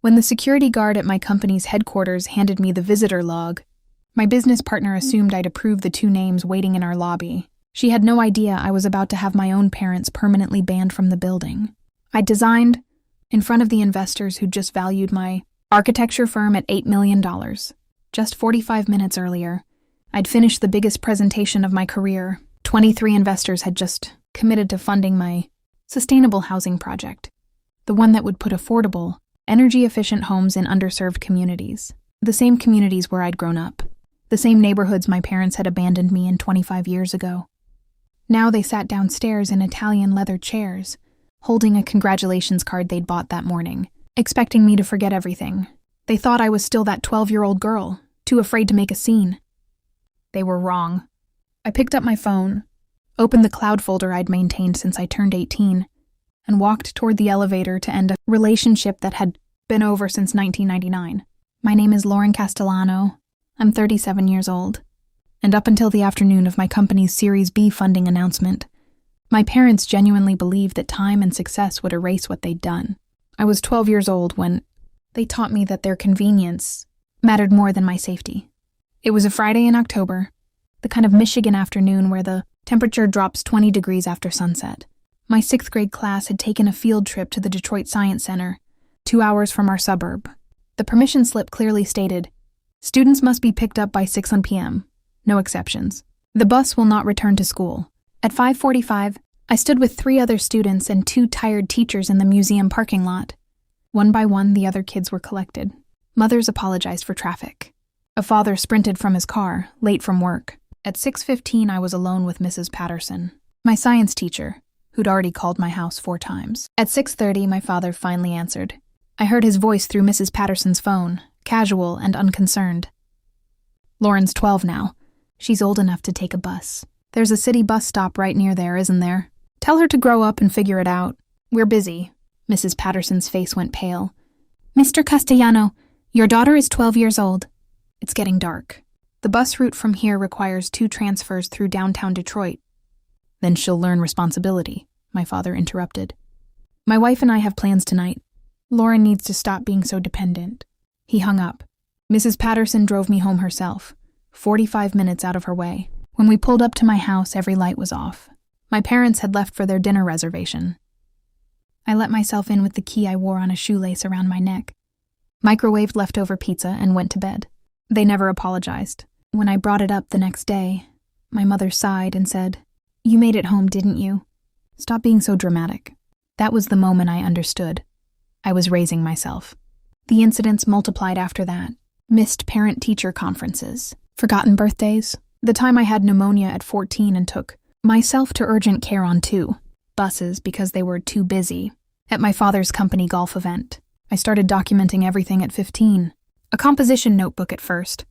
When the security guard at my company's headquarters handed me the visitor log, my business partner assumed I'd approve the 2 names waiting in our lobby. She had no idea I was about to have my own parents permanently banned from the building. I designed, in front of the investors who just valued my architecture firm at $8 million. Just 45 minutes earlier, I'd finished the biggest presentation of my career. 23 investors had just committed to funding my sustainable housing project, the one that would put affordable, energy-efficient homes in underserved communities, the same communities where I'd grown up, the same neighborhoods my parents had abandoned me in 25 years ago. Now they sat downstairs in Italian leather chairs, holding a congratulations card they'd bought that morning, expecting me to forget everything. They thought I was still that 12-year-old girl, too afraid to make a scene. They were wrong. I picked up my phone, opened the cloud folder I'd maintained since I turned 18, and walked toward the elevator to end a relationship that had been over since 1999. My name is Lauren Castellano. I'm 37 years old. And up until the afternoon of my company's Series B funding announcement, my parents genuinely believed that time and success would erase what they'd done. I was 12 years old when they taught me that their convenience mattered more than my safety. It was a Friday in October, the kind of Michigan afternoon where the temperature drops 20 degrees after sunset. My 6th grade class had taken a field trip to the Detroit Science Center, 2 hours from our suburb. The permission slip clearly stated, "Students must be picked up by 6 p.m., no exceptions. The bus will not return to school." At 5:45, I stood with 3 other students and 2 tired teachers in the museum parking lot. One by one, the other kids were collected. Mothers apologized for traffic. A father sprinted from his car, late from work. At 6:15, I was alone with Mrs. Patterson, my science teacher, who'd already called my house 4 times. At 6:30, my father finally answered. I heard his voice through Mrs. Patterson's phone, casual and unconcerned. "Lauren's 12 now. She's old enough to take a bus. There's a city bus stop right near there, isn't there? Tell her to grow up and figure it out. We're busy." Mrs. Patterson's face went pale. "Mr. Castellano, your daughter is 12 years old. It's getting dark. The bus route from here requires 2 transfers through downtown Detroit." "Then she'll learn responsibility," my father interrupted. "My wife and I have plans tonight. Lauren needs to stop being so dependent." He hung up. Mrs. Patterson drove me home herself, 45 minutes out of her way. When we pulled up to my house, every light was off. My parents had left for their dinner reservation. I let myself in with the key I wore on a shoelace around my neck, microwaved leftover pizza, and went to bed. They never apologized. When I brought it up the next day, my mother sighed and said, "You made it home, didn't you? Stop being so dramatic." That was the moment I understood. I was raising myself. The incidents multiplied after that. Missed parent-teacher conferences, forgotten birthdays, the time I had pneumonia at 14 and took myself to urgent care on 2 buses because they were too busy. At my father's company golf event, I started documenting everything at 15. A composition notebook at first,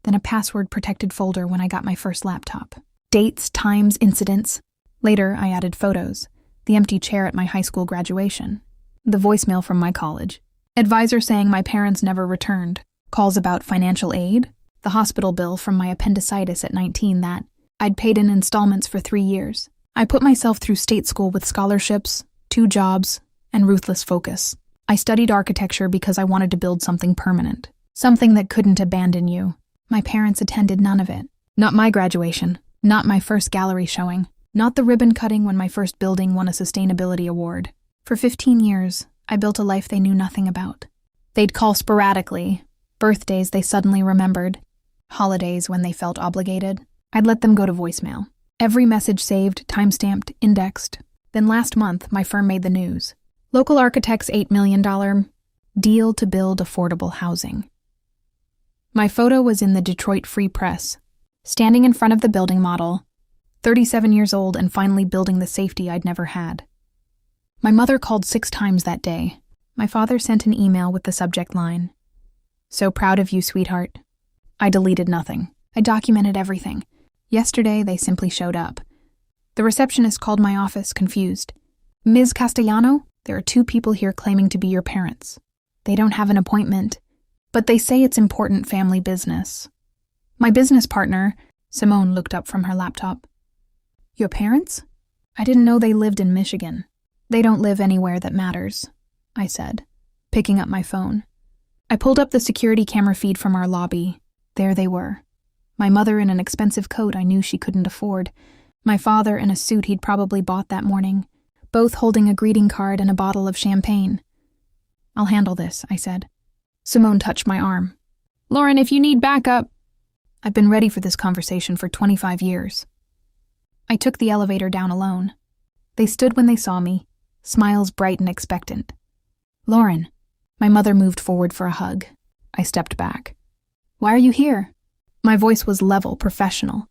then a password-protected folder when I got my first laptop. Dates, times, incidents. Later, I added photos, the empty chair at my high school graduation, the voicemail from my college, advisor saying my parents never returned, calls about financial aid, the hospital bill from my appendicitis at 19 that I'd paid in installments for 3 years. I put myself through state school with scholarships, 2 jobs, and ruthless focus. I studied architecture because I wanted to build something permanent, something that couldn't abandon you. My parents attended none of it. Not my graduation, not my first gallery showing, not the ribbon cutting when my first building won a sustainability award. For 15 years, I built a life they knew nothing about. They'd call sporadically, birthdays they suddenly remembered, holidays when they felt obligated. I'd let them go to voicemail. Every message saved, timestamped, indexed. Then last month, my firm made the news. Local architect's $8 million deal to build affordable housing. My photo was in the Detroit Free Press, standing in front of the building model, 37 years old and finally building the safety I'd never had. My mother called 6 times that day. My father sent an email with the subject line, "So proud of you, sweetheart." I deleted nothing. I documented everything. Yesterday, they simply showed up. The receptionist called my office, confused. "Ms. Castellano, there are 2 people here claiming to be your parents. They don't have an appointment, but they say it's important family business." My business partner, Simone, looked up from her laptop. "Your parents? I didn't know they lived in Michigan." "They don't live anywhere that matters," I said, picking up my phone. I pulled up the security camera feed from our lobby. There they were. My mother in an expensive coat I knew she couldn't afford. My father in a suit he'd probably bought that morning, both holding a greeting card and a bottle of champagne. "I'll handle this," I said. Simone touched my arm. "Lauren, if you need backup..." I've been ready for this conversation for 25 years. I took the elevator down alone. They stood when they saw me, smiles bright and expectant. "Lauren." My mother moved forward for a hug. I stepped back. "Why are you here?" My voice was level, professional.